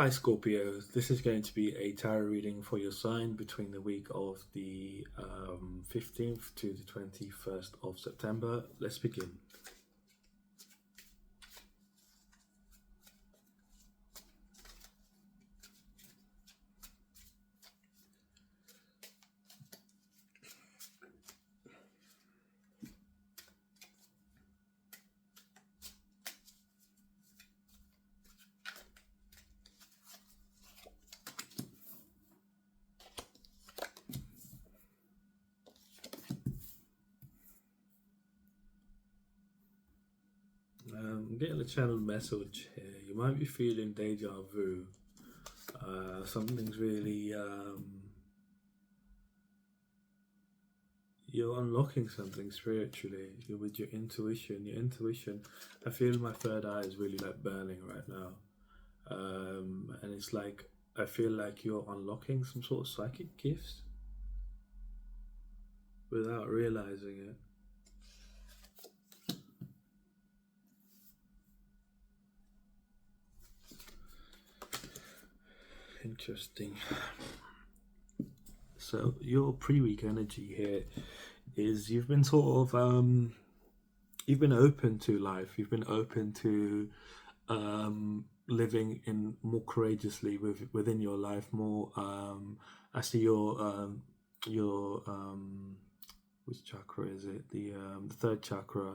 Hi Scorpio, this is going to be a tarot reading for your sign between the week of the 15th to the 21st of September. Let's begin. I'm getting a channel message here. You might be feeling deja vu. Something's really, you're unlocking something spiritually. You're with your intuition. Your intuition, I feel my third eye is really like burning right now. And it's like, I feel like you're unlocking some sort of psychic gifts without realizing it. Interesting. So your pre-week energy here is you've been sort of you've been open to life. You've been open to living in more courageously within your life. More. I see your which chakra is it? The third chakra.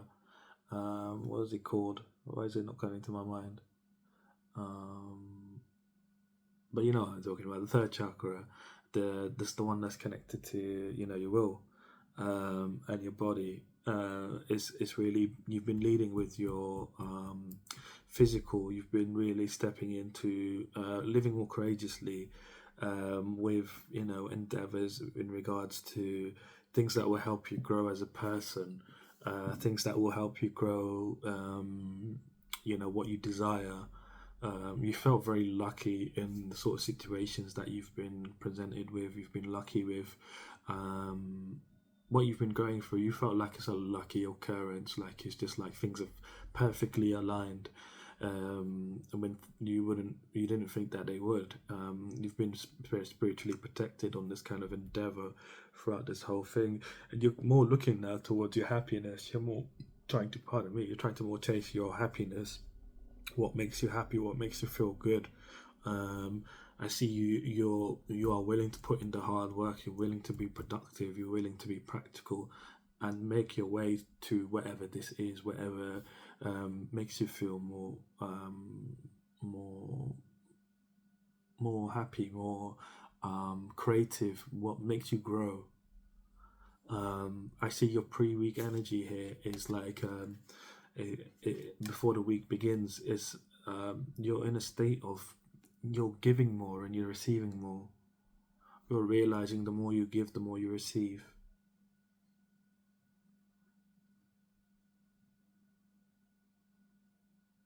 What is it called? Why is it not coming to my mind? But you know what I'm talking about. The third chakra, that's the one that's connected to your will, and your body. It's really, you've been leading with your physical. You've been really stepping into living more courageously, with endeavors in regards to things that will help you grow as a person, things that will help you grow. What you desire. You felt very lucky in the sort of situations that you've been presented with. You've been lucky with what you've been going through. You felt like it's a lucky occurrence, like it's just like things have perfectly aligned. And when you didn't think that they would. You've been very spiritually protected on this kind of endeavor throughout this whole thing, and you're more looking now towards your happiness. You're more trying to, pardon me, you're trying to more chase your happiness, what makes you happy, what makes you feel good. I see you are willing to put in the hard work. You're willing to be productive. You're willing to be practical, and make your way to whatever this is, whatever makes you feel more happy, more creative. What makes you grow. I see your pre-week energy here is like before the week begins is you're in a state of you're giving more and you're receiving more. You're realizing the more you give, the more you receive.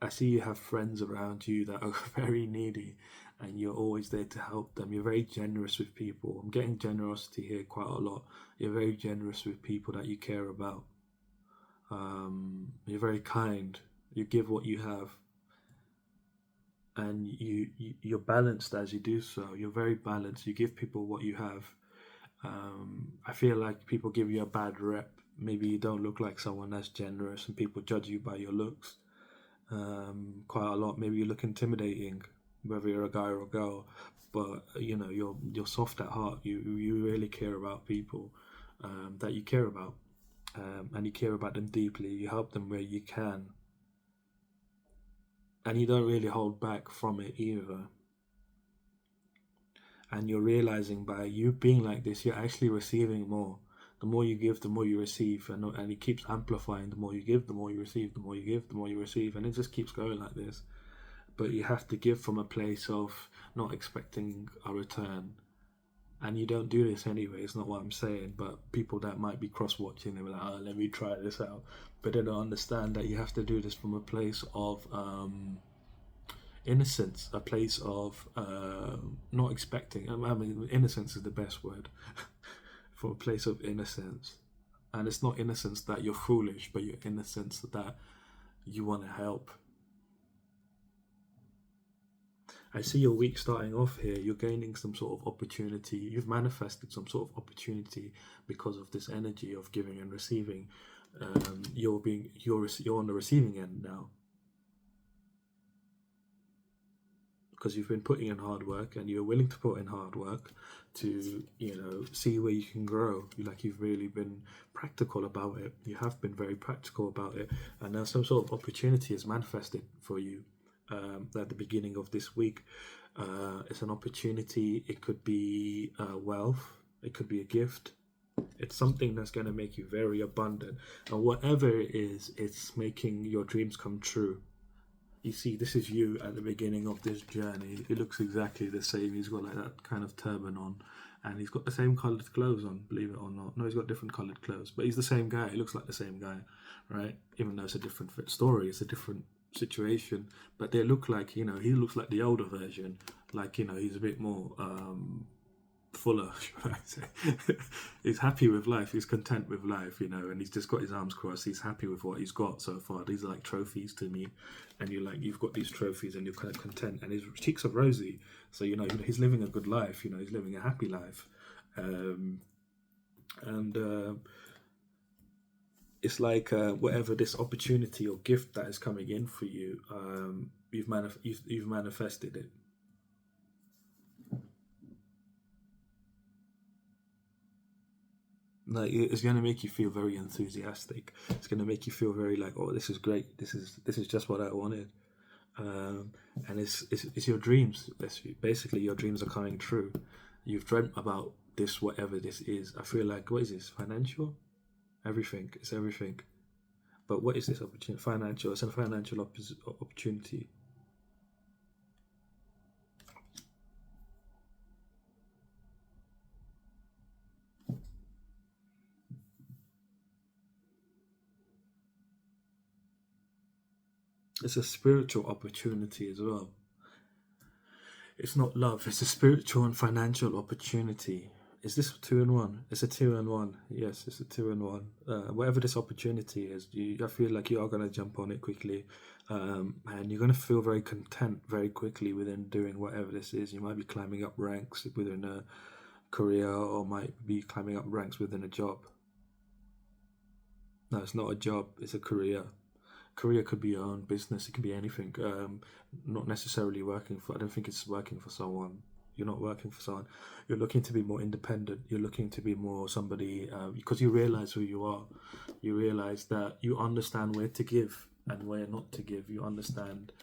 I see you have friends around you that are very needy, and you're always there to help them. You're very generous with people. I'm getting generosity here quite a lot. You're very generous with people that you care about. You're very kind. You give what you have, and you're balanced as you do so. You're very balanced. You give people what you have. I feel like people give you a bad rep. Maybe you don't look like someone that's generous, and people judge you by your looks quite a lot. Maybe you look intimidating, whether you're a guy or a girl. But you're soft at heart. You really care about people that you care about, and you care about them deeply. You help them where you can, and you don't really hold back from it either. And you're realizing by you being like this, you're actually receiving more. The more you give, the more you receive, and it keeps amplifying. The more you give, the more you receive. The more you give, the more you receive, and it just keeps going like this. But you have to give from a place of not expecting a return, and you don't do this anyway. It's not what I'm saying, but people that might be cross-watching, they're like, "Oh, let me try this out," but they don't understand that you have to do this from a place of innocence, a place of not expecting. I mean, innocence is the best word. From a place of innocence, and it's not innocence that you're foolish, but your innocence that you want to help. I see your week starting off here. You're gaining some sort of opportunity. You've manifested some sort of opportunity because of this energy of giving and receiving. You're on the receiving end now because you've been putting in hard work and you're willing to put in hard work to see where you can grow. You've really been practical about it. You have been very practical about it, and now some sort of opportunity is manifested for you at the beginning of this week. It's an opportunity. It could be wealth. It could be a gift. It's something that's going to make you very abundant, and whatever it is, it's making your dreams come true. You see, this is you at the beginning of this journey. It looks exactly the same. He's got like that kind of turban on, and he's got the same coloured clothes on, believe it or not. No, he's got different coloured clothes, but he's the same guy. He looks like the same guy, right? Even though it's a different story, it's a different situation, but they look like, he looks like the older version. He's a bit more fuller, should I say. He's happy with life, he's content with life, and he's just got his arms crossed. He's happy with what he's got so far. These are like trophies to me, and you've got these trophies and you're kind of content, and his cheeks are rosy, so he's living a good life. He's living a happy life. It's like whatever this opportunity or gift that is coming in for you, you've manifested it. Like, it's going to make you feel very enthusiastic. It's going to make you feel very like, oh, this is great. This is just what I wanted. And it's your dreams. Basically, your dreams are coming true. You've dreamt about this, whatever this is. I feel like, what is this? Financial? Everything. It's everything. But what is this opportunity? Financial. It's a financial opportunity. It's a spiritual opportunity as well. It's not love. It's a spiritual and financial opportunity. Is this a 2-in-1? It's a 2-in-1. Yes, it's a 2-in-1. Whatever this opportunity is, I feel like you are going to jump on it quickly, and you're going to feel very content very quickly within doing whatever this is. You might be climbing up ranks within a career, or might be climbing up ranks within a job. No, it's not a job. It's a career. Career could be your own business. It could be anything. Not necessarily working for. I don't think it's working for someone. You're not working for someone. You're looking to be more independent. You're looking to be more somebody, because you realize who you are. You realize that you understand where to give and where not to give. You understand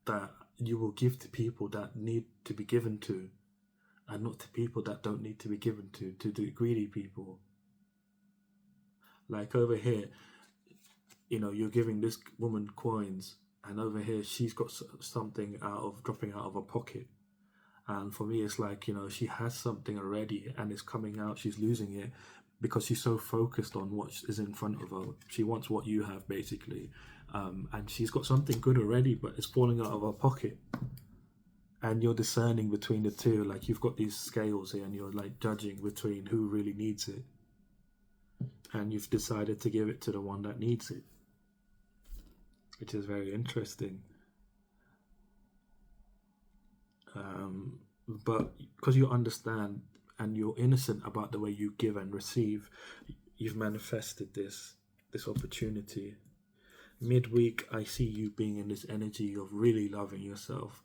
that you will give to people that need to be given to, and not to people that don't need to be given to the greedy people. Like over here, you're giving this woman coins, and over here she's got something dropping out of her pocket. And for me, it's like, she has something already and it's coming out. She's losing it because she's so focused on what is in front of her. She wants what you have, basically. And she's got something good already, but it's falling out of her pocket. And you're discerning between the two. Like, you've got these scales here and you're like judging between who really needs it. And you've decided to give it to the one that needs it, which is very interesting. But because you understand and you're innocent about the way you give and receive, you've manifested this opportunity. Midweek, I see you being in this energy of really loving yourself,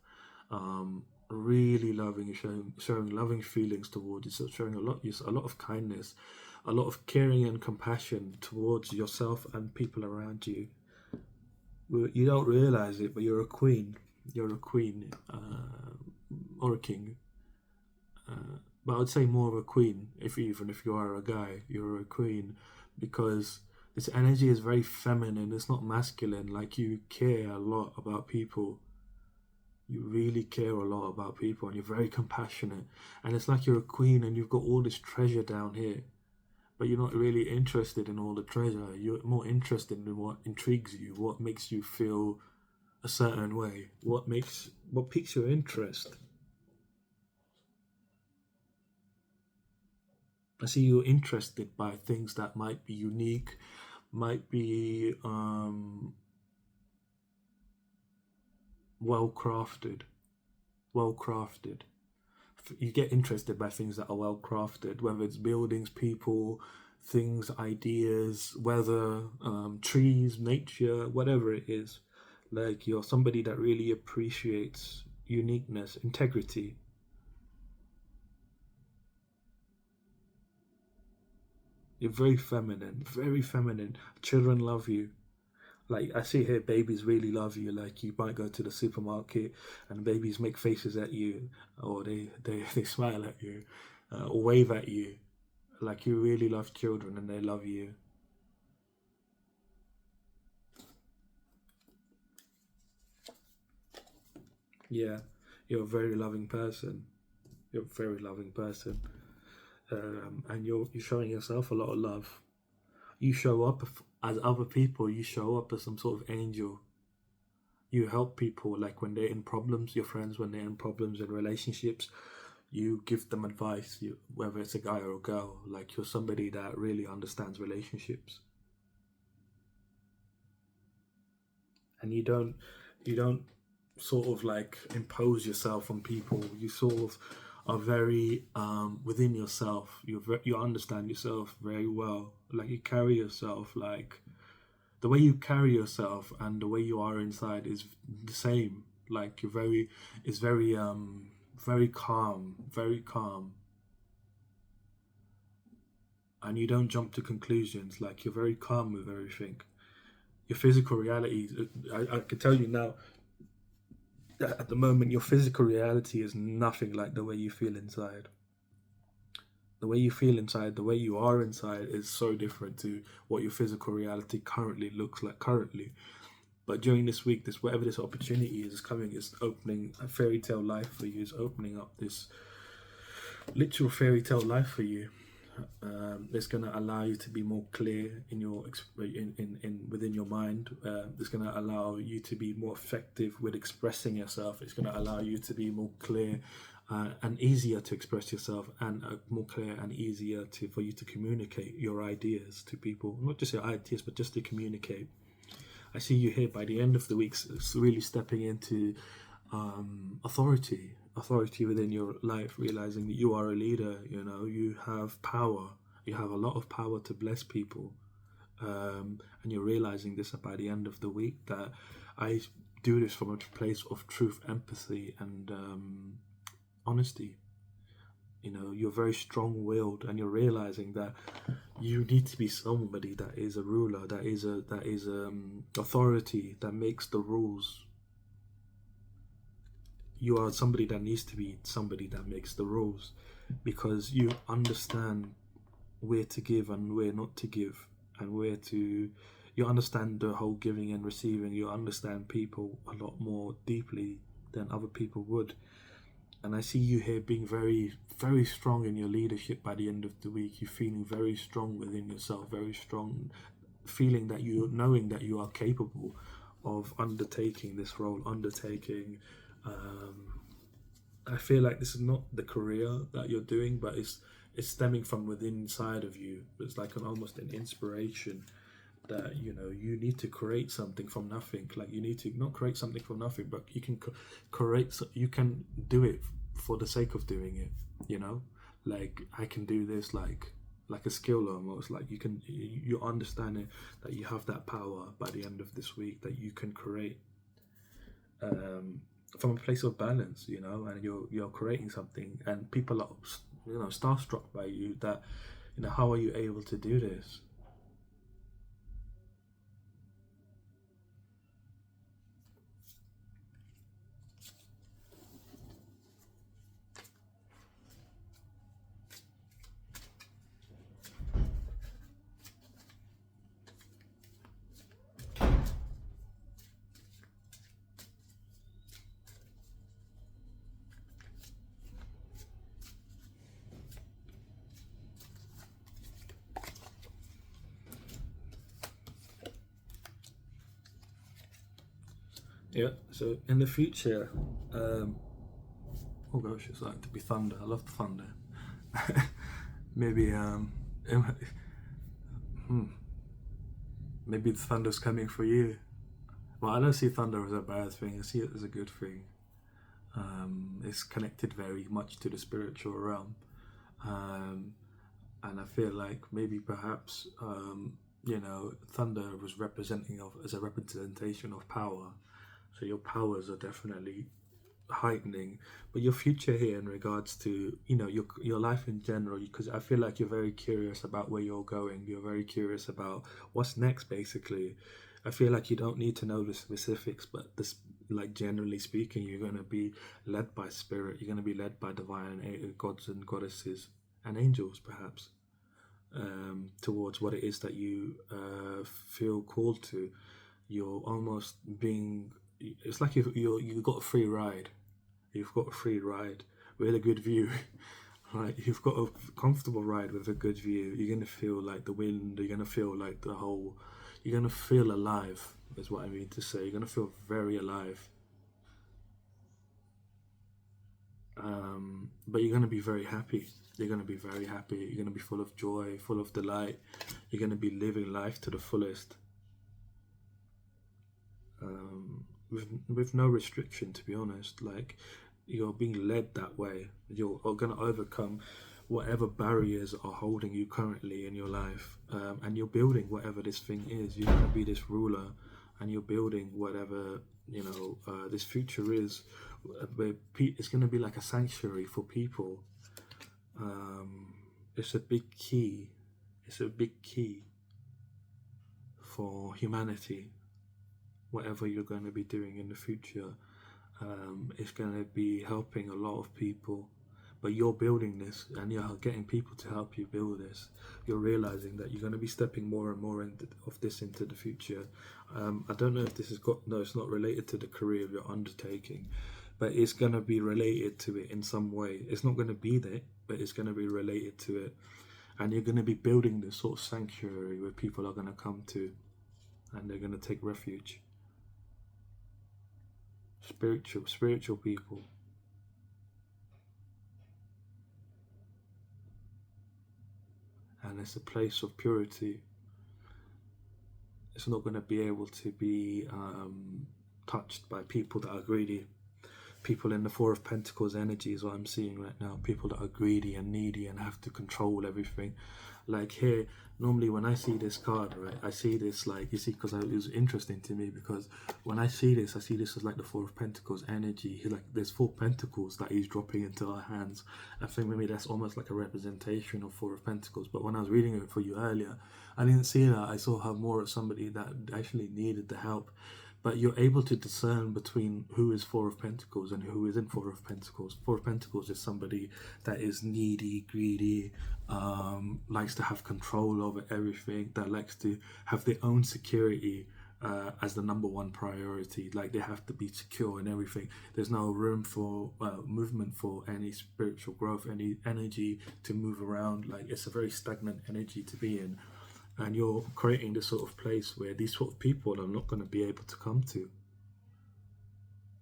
really loving, showing loving feelings towards yourself, showing a lot of kindness, a lot of caring and compassion towards yourself and people around you. You don't realize it, but you're a queen. You're a queen, or a king. But I'd say more of a queen. Even if you are a guy, you're a queen, because this energy is very feminine. It's not masculine. Like, you care a lot about people. You really care a lot about people, and you're very compassionate. And it's like you're a queen, and you've got all this treasure down here. But you're not really interested in all the treasure. You're more interested in what intrigues you, what makes you feel a certain way, what piques your interest. I see you're interested by things that might be unique, might be well crafted, well crafted. You get interested by things that are well crafted, whether it's buildings, people, things, ideas, weather, trees, nature, whatever it is. Like you're somebody that really appreciates uniqueness, integrity. You're very feminine, very feminine. Children love you. Like I see here, babies really love you. Like you might go to the supermarket and babies make faces at you, or they smile at you, or wave at you. Like you really love children and they love you. Yeah, you're a very loving person. You're a very loving person, and you're showing yourself a lot of love. You show up as other people. You show up as some sort of angel. You help people like when they're in problems. Your friends when they're in problems in relationships. You give them advice. Whether it's a guy or a girl. Like you're somebody that really understands relationships, and you don't sort of like impose yourself on people. You sort of are very within yourself. You understand yourself very well. Like you carry yourself like the way you carry yourself and the way you are inside is the same. Like you're very, it's very calm, very calm, and you don't jump to conclusions. Like you're very calm with everything. Your physical reality, I can tell you now, at the moment, your physical reality is nothing like the way you feel inside. The way you feel inside, the way you are inside is so different to what your physical reality currently looks like currently. But during this week, this whatever this opportunity is coming, is opening a fairy tale life for you, is opening up this literal fairy tale life for you. It's going to allow you to be more clear in your in within your mind. It's going to allow you to be more effective with expressing yourself. It's going to allow you to be more clear and easier to express yourself, and more clear and easier to for you to communicate your ideas to people. Not just your ideas, but just to communicate. I see you here by the end of the week really stepping into authority within your life, realizing that you are a leader. You have power. You have a lot of power to bless people, and you're realizing this by the end of the week, that I do this from a place of truth, empathy, and honesty. You're very strong-willed, and you're realizing that you need to be somebody that is a ruler, that is authority, that makes the rules. You are somebody that needs to be somebody that makes the rules, because you understand where to give and where not to give, and where to you understand the whole giving and receiving. You understand people a lot more deeply than other people would. And I see you here being very, very strong in your leadership by the end of the week. You're feeling very strong within yourself, very strong, feeling that knowing that you are capable of undertaking this role, I feel like this is not the career that you're doing, but it's stemming from within inside of you. It's like almost an inspiration that you need to create something from nothing. Like you need to not create something from nothing, but you can create. You can do it for the sake of doing it. Like I can do this like a skill almost. Like you understand it, that you have that power by the end of this week, that you can create from a place of balance, and you're creating something, and people are starstruck by you. That how are you able to do this? Yeah. So in the future, oh gosh, it's like to be thunder. I love the thunder. Maybe it hmm, maybe the thunder's coming for you. Well, I don't see thunder as a bad thing. I see it as a good thing. It's connected very much to the spiritual realm, um, and I feel like maybe perhaps thunder was representing of as a representation of power. So your powers are definitely heightening, but your future here in regards to your life in general, because I feel like you're very curious about where you're going. You're very curious about what's next, basically. I feel like you don't need to know the specifics, but this, like generally speaking, you're going to be led by spirit. You're going to be led by divine gods and goddesses and angels, perhaps, towards what it is that you feel called to. You're almost being. It's like you got a free ride. You've got a free ride with a good view. Like you've got a comfortable ride with a good view. You're gonna feel like the wind. You're gonna feel like the whole. You're gonna feel alive. Is what I mean to say. You're gonna feel very alive. But you're gonna be very happy. You're gonna be very happy. You're gonna be full of joy, full of delight. You're gonna be living life to the fullest, with no restriction. To be honest, like you're being led that way. You're gonna overcome whatever barriers are holding you currently in your life, and you're building whatever this thing is. You're gonna be this ruler, and you're building whatever this future is. Where it's gonna be like a sanctuary for people. It's a big key. It's a big key for humanity. Whatever you're going to be doing in the future, it's going to be helping a lot of people. But you're building this, and you're getting people to help you build this. You're realizing that you're going to be stepping more and more of this into the future. I don't know if this has got no. It's not related to the career you're undertaking, but it's going to be related to it in some way. It's not going to be there, but it's going to be related to it. And you're going to be building this sort of sanctuary where people are going to come to, and they're going to take refuge. Spiritual people. And it's a place of purity. It's not going to be able to be touched by people that are greedy. People in the Four of Pentacles energy is what I'm seeing right now. People that are greedy and needy and have to control everything. Like here, normally when I see this card, right, I see this like, you see, because it was interesting to me, because when I see this as like the Four of Pentacles energy. Like there's 4 pentacles that he's dropping into our hands. I think maybe that's almost like a representation of Four of Pentacles. But when I was reading it for you earlier, I didn't see that. I saw her more as somebody that actually needed the help. But you're able to discern between who is Four of Pentacles and who isn't Four of Pentacles. Four of Pentacles is somebody that is needy, greedy, likes to have control over everything, that likes to have their own security as the number one priority. Like they have to be secure in everything. There's no room for movement, for any spiritual growth, any energy to move around. Like it's a very stagnant energy to be in. And you're creating this sort of place where these sort of people are not going to be able to come to.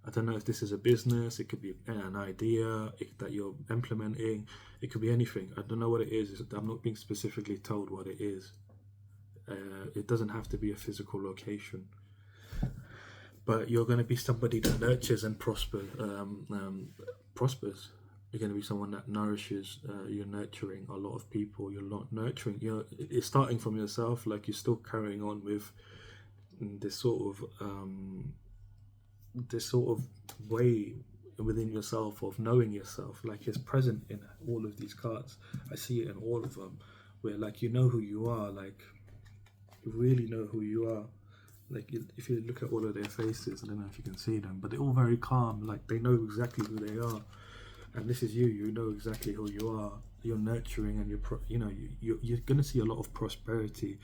I don't know if this is a business, it could be an idea that you're implementing, it could be anything. I don't know what it is. I'm not being specifically told what it is. It doesn't have to be a physical location. But you're going to be somebody that nurtures and prospers. You're going to be someone that nourishes. You're nurturing a lot of people. You're not nurturing. It's starting from yourself. Like you're still carrying on with this sort of way within yourself of knowing yourself. Like it's present in all of these cards. I see it in all of them, where like you know who you are. Like you really know who you are. Like if you look at all of their faces, I don't know if you can see them, but they're all very calm. Like they know exactly who they are. And this is you. You know exactly who you are. You're nurturing, and you're going to see a lot of prosperity.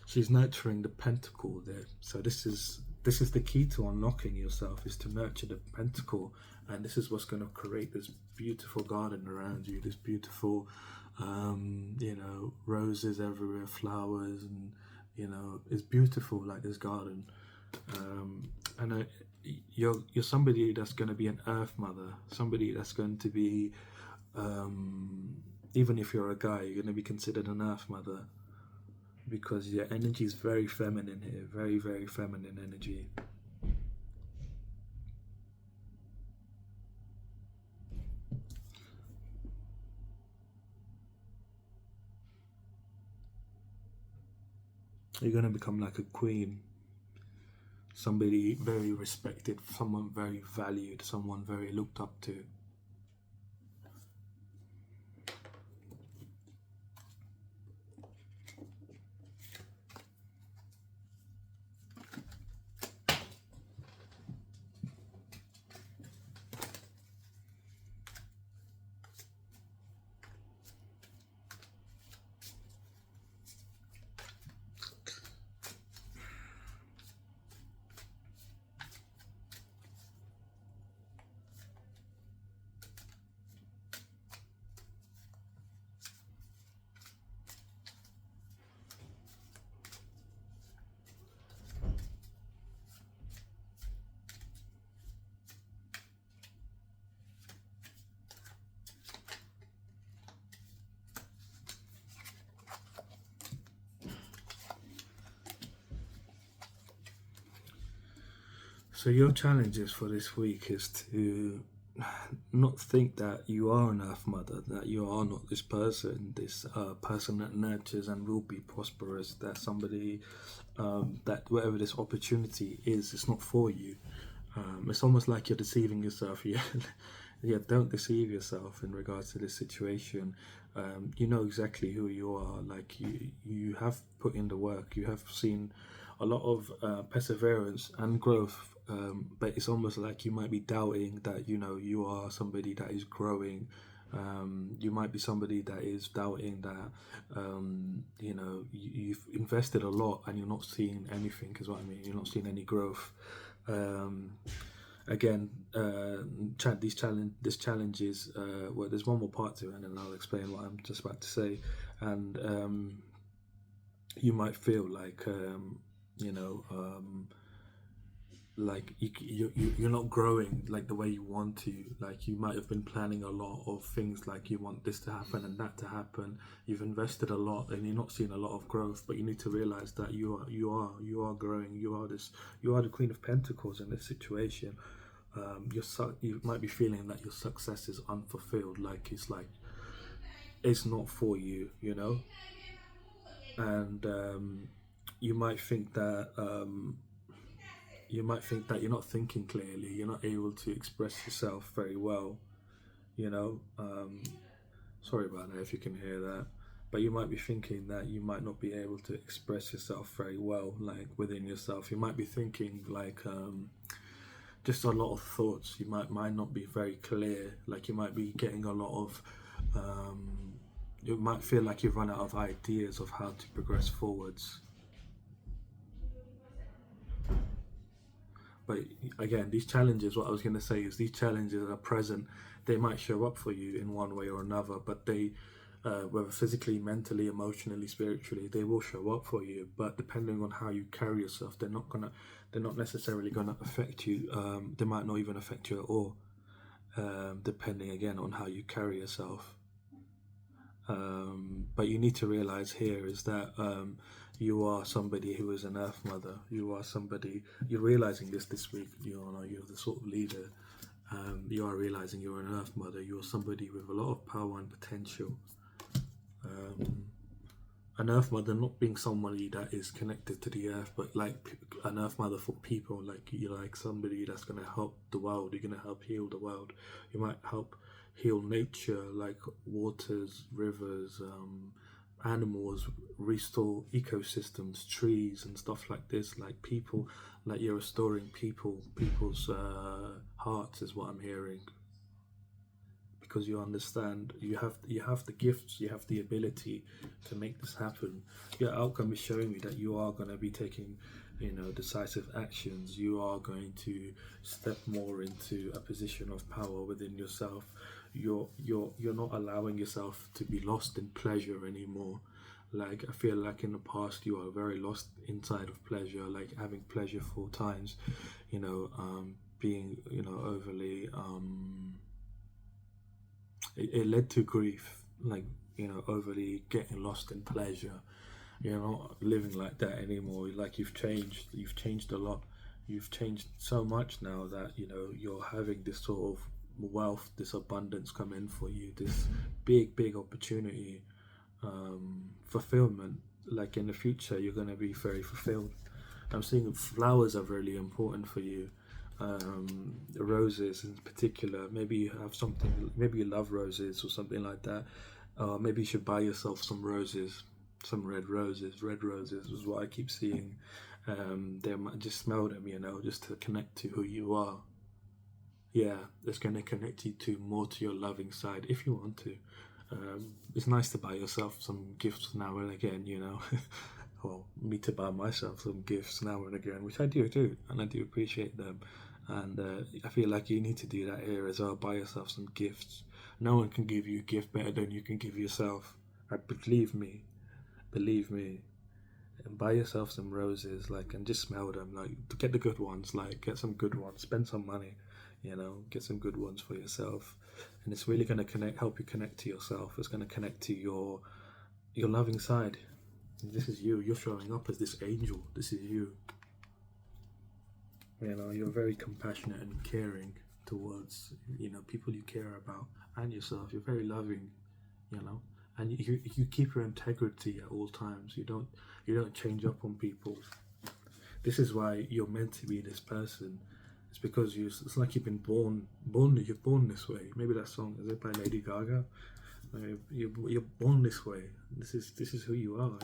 She's nurturing the pentacle there. So this is the key to unlocking yourself, is to nurture the pentacle, and this is what's going to create this beautiful garden around you. This beautiful, roses everywhere, flowers, and it's beautiful. Like this garden, and you're somebody that's going to be an earth mother, somebody that's going to be, even if you're a guy, you're going to be considered an earth mother, because your energy is very feminine here, very, very feminine energy. You're going to become like a queen, somebody very respected, someone very valued, someone very looked up to. So your challenges for this week is to not think that you are an Earth Mother, that you are not this person that nurtures and will be prosperous, that somebody, that whatever this opportunity is, it's not for you. It's almost like you're deceiving yourself. Yeah, yeah. Don't deceive yourself in regards to this situation. You know exactly who you are. Like you have put in the work. You have seen a lot of perseverance and growth. But it's almost like you might be doubting that you are somebody that is growing. You might be somebody that is doubting that you've invested a lot and you're not seeing anything. Is what I mean. You're not seeing any growth. Um, Again, this challenge is well. There's one more part to it, and then I'll explain what I'm just about to say. And you might feel like you know. Like you're not growing like the way you want to. Like you might have been planning a lot of things, like you want this to happen and that to happen. You've invested a lot and you're not seeing a lot of growth, but you need to realize that you are growing. You are the Queen of Pentacles in this situation. You might be feeling that your success is unfulfilled, like it's not for you, and you might think that you're not thinking clearly, you're not able to express yourself very well, you know. Sorry about that if you can hear that, but you might be thinking that you might not be able to express yourself very well, like within yourself. You might be thinking like just a lot of thoughts. You might not be very clear. Like you might be getting a lot of. You might feel like you've run out of ideas of how to progress forwards. But again, these challenges, what I was going to say is these challenges are present. They might show up for you in one way or another, but they, whether physically, mentally, emotionally, spiritually, they will show up for you. But depending on how you carry yourself, they're not necessarily gonna affect you. They might not even affect you at all, depending again on how you carry yourself. But you need to realize here is that you are somebody who is an Earth Mother. You are somebody. You're realizing this week. You're the sort of leader. You are realizing you're an Earth Mother. You're somebody with a lot of power and potential. An Earth Mother not being somebody that is connected to the Earth, but like an Earth Mother for people. Like you're like somebody that's gonna help the world. You're gonna help heal the world. You might help heal nature, like waters, rivers, animals, restore ecosystems, trees, and stuff like this. Like people, like you're restoring people's hearts, is what I'm hearing. Because you understand, you have the gifts, you have the ability to make this happen. Your outcome is showing me that you are going to be taking, decisive actions. You are going to step more into a position of power within yourself. You're not allowing yourself to be lost in pleasure anymore. Like I feel like in the past you are very lost inside of pleasure, like having pleasure full times, being overly it led to grief, like overly getting lost in pleasure. You're not living like that anymore. Like you've changed a lot. You've changed so much now that you're having this sort of wealth, this abundance come in for you, this big opportunity, fulfillment. like in the future you're going to be very fulfilled. I'm seeing flowers are really important for you. Roses in particular. Maybe you have something. Maybe you love roses or something like that. Maybe you should buy yourself some roses, some red roses. Red roses is what I keep seeing. They might just smell them, just to connect to who you are. Yeah, it's going to connect you to more to your loving side if you want to. It's nice to buy yourself some gifts now and again. Or me to buy myself some gifts now and again, which I do, and I do appreciate them. And I feel like you need to do that here as well. Buy yourself some gifts. No one can give you a gift better than you can give yourself. Believe me. And buy yourself some roses, and just smell them. Get the good ones. Get some good ones. Spend some money. Get some good ones for yourself. And it's really going to help you connect to yourself. It's going to connect to your loving side. This is you. You're showing up as this angel. This is you. You're very compassionate and caring towards, people you care about and yourself. You're very loving, and you keep your integrity at all times. You don't change up on people. This is why you're meant to be this person. It's because it's like you've been you're born this way. Maybe that song, is it by Lady Gaga? You're born this way. This is who you are,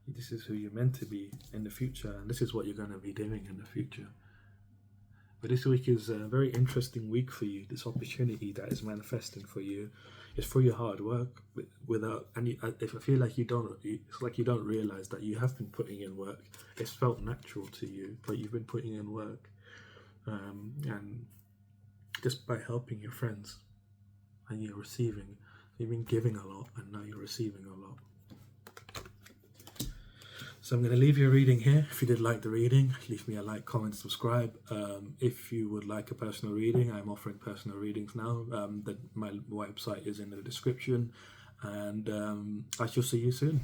This is who you're meant to be in the future, and this is what you're going to be doing in the future. But this week is a very interesting week for you. This opportunity that is manifesting for you is for your hard work. Without any, if I feel like it's like you don't realize that you have been putting in work. It's felt natural to you, but you've been putting in work, and just by helping your friends, and you're receiving. You've been giving a lot, and now you're receiving a lot. So I'm going to leave your reading here. If you did like the reading, leave me a like, comment, subscribe. If you would like a personal reading, I'm offering personal readings now. My website is in the description, and I shall see you soon.